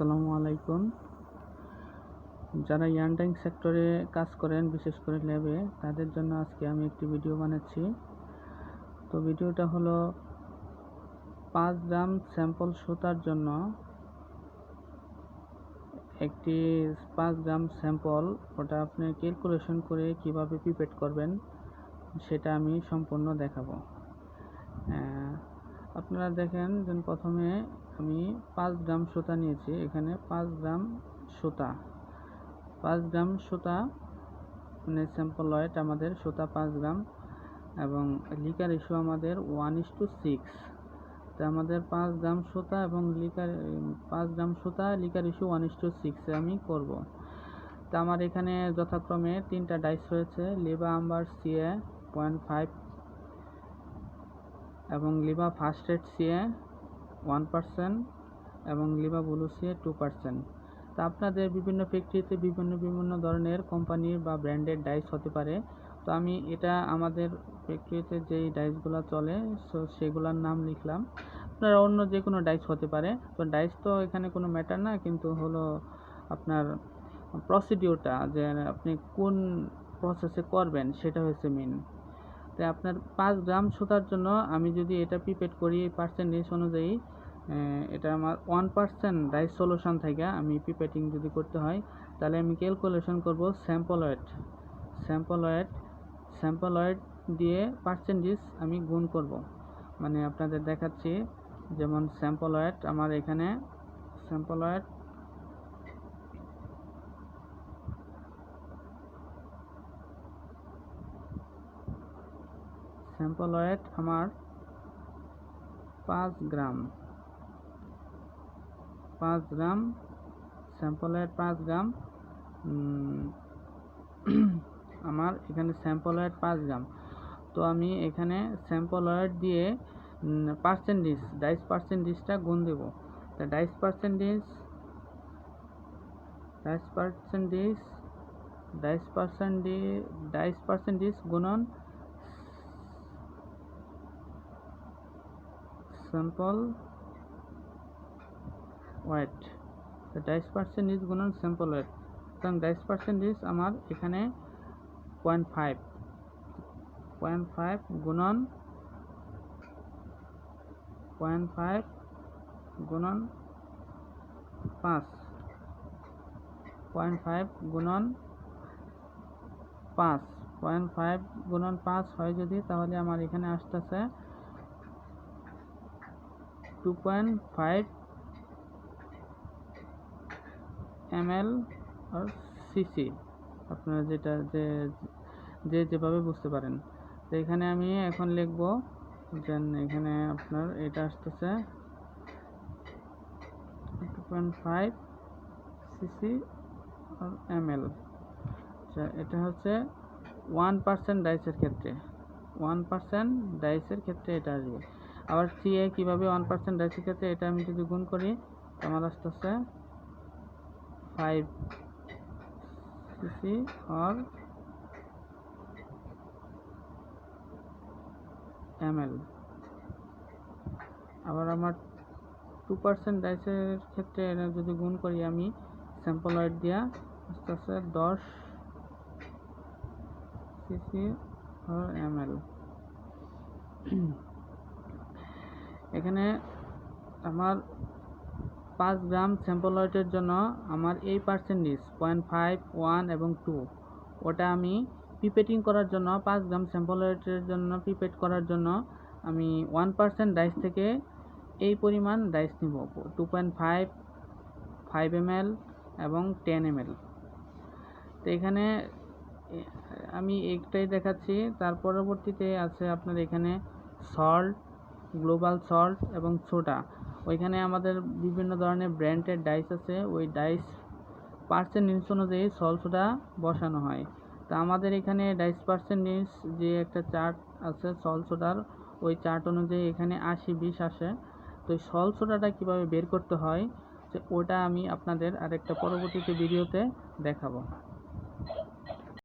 আসসালামু আলাইকুম। যারা ইয়ার্ন ডাইং সেক্টরে কাজ করেন, বিশেষ করে ল্যাবে, তাদের জন্য আজকে আমি একটি ভিডিও বানাচ্ছি। তো ভিডিওটা হলো 5 গ্রাম স্যাম্পল সুতার জন্য একটি 5 গ্রাম স্যাম্পল, ওটা আপনি ক্যালকুলেশন করে কিভাবে পিপেট করবেন সেটা আমি সম্পূর্ণ দেখাবো। আপনারা দেখেন যে প্রথমে আমি 5 গ্রাম সুতা নিয়েছি। এখানে 5 গ্রাম সুতা, 5 গ্রাম সুতা মানে স্যাম্পল ওয়েট আমাদের সুতা 5 গ্রাম এবং লিকার ইস্যু আমাদের 1:6। তো আমাদের 5 গ্রাম সুতা এবং 5 গ্রাম সুতা লিকার ইস্যু 1:6 আমি করব। তো আমার এখানে যথাক্রমে 3টা ডাইস রয়েছে, লিভা আম্বার সিএ 0.5 এবং লিভা ফার্স্ট রেড সিএ 1% এবং লিভা ব্লু সিএ 2%। তা আপনাদের বিভিন্ন ফ্যাক্টরিতে বিভিন্ন ধরনের কোম্পানির বা ব্র্যান্ডের ডাইস হতে পারে। তো আমি এটা আমাদের ফ্যাক্টরিতে যেই ডাইসগুলো চলে সেগুলোর নাম লিখলাম। আপনারা অন্য যে কোনো ডাইস হতে পারে। তো ডাইস তো এখানে কোনো ম্যাটার না, কিন্তু হলো আপনার প্রসিডিওরটা, যে আপনি কোন প্রসেসে করবেন সেটা হচ্ছে মেন। তো আপনার 5 গ্রাম সুতার জন্য আমি যদি এটা পিপেট করি পার্সেন্টেজ অনুযায়ী, এটা আমার 1% ডাইস সলিউশন থেকে আমি পিপেটিং যদি করতে হয়, তাহলে আমি ক্যালকুলেশন করব স্যাম্পল ওয়েট দিয়ে পার্সেন্টেজ আমি গুণ করব। মানে আপনাদের দেখাচ্ছি, যেমন স্যাম্পল ওয়েট আমার এখানে স্যাম্পল ওয়েট আমার 5 গ্রাম স্যাম্পল ওয়েট 5 গ্রাম আমার এখানে স্যাম্পল ওয়েট 5 গ্রাম। তো আমি এখানে স্যাম্পল ওয়েট দিয়ে ডাইস পার্সেন্টেজটা গুণ দেব। তো ডাইস পার্সেন্টেজ গুণন স্যাম্পল ওয়েট। তো ডাইস পার্সেন্টেজ গুণন স্যাম্পল ওয়েট, কারণ ডাইস পার্সেন্টেজ আমার এখানে 0.5 গুণন 0.5 গুণন 5, 0.5 গুণন 5, 0.5 গুণন 5 হয় যদি, তাহলে আমার এখানে আসতেছে 2.5 ml আর সিসি, আপনারা যেভাবে বুঝতে পারেন। তো এখানে আমি এখন লিখব যে এখানে আপনার এটা আসতেছে 2.5 সিসি আর ml। আচ্ছা, এটা হচ্ছে 1% ডাইসের ক্ষেত্রে, 1% ডাইসের ক্ষেত্রে এটা আসবে। আবার সিএ কিভাবে 1% ডাইসের ক্ষেত্রে, এটা আমি যদি গুণ করি আমার আসতেছে 5 cc or ml। আবার আমার 2% ডাইসের ক্ষেত্রে এটা যদি গুণ করি আমি স্যাম্পল ওয়েট দিয়া আসতেছে 10 cc or ml। এখানে আমার 5 গ্রাম স্যাম্পল ওয়েটের জন্য আমার এই পার্সেন্টেজ 0.5, 1 এবং 2, ওটা আমি পিপেটিং করার জন্য 5 গ্রাম স্যাম্পল ওয়েটের জন্য পিপেট করার জন্য আমি 1% ডাইস থেকে এই পরিমাণ ডাইস নিব, 2.5, 5 ml এবং 10 ml। তো এখানে আমি একটাই দেখাচ্ছি, তার পরবর্তীতে আছে আপনার এখানে সল্ট, গ্লোবাল সল্ট এবং সোডা। ওইখানে আমাদের বিভিন্ন ধরনের ব্র্যান্ডের ডাইস আছে, ওই ডাইস পার্সেন্টেজ অনুযায়ী সল্ট সোডা বসানো হয়। তা আমাদের এখানে ডাইস পার্সেন্টেজ যে একটা চার্ট আছে সল্ট সোডার, ওই চার্ট অনুযায়ী এখানে 80-20 আসে। তো সল্ট সোডাটা কীভাবে বের করতে হয় ওটা আমি আপনাদের আরেকটা পরবর্তীতে ভিডিওতে দেখাবো।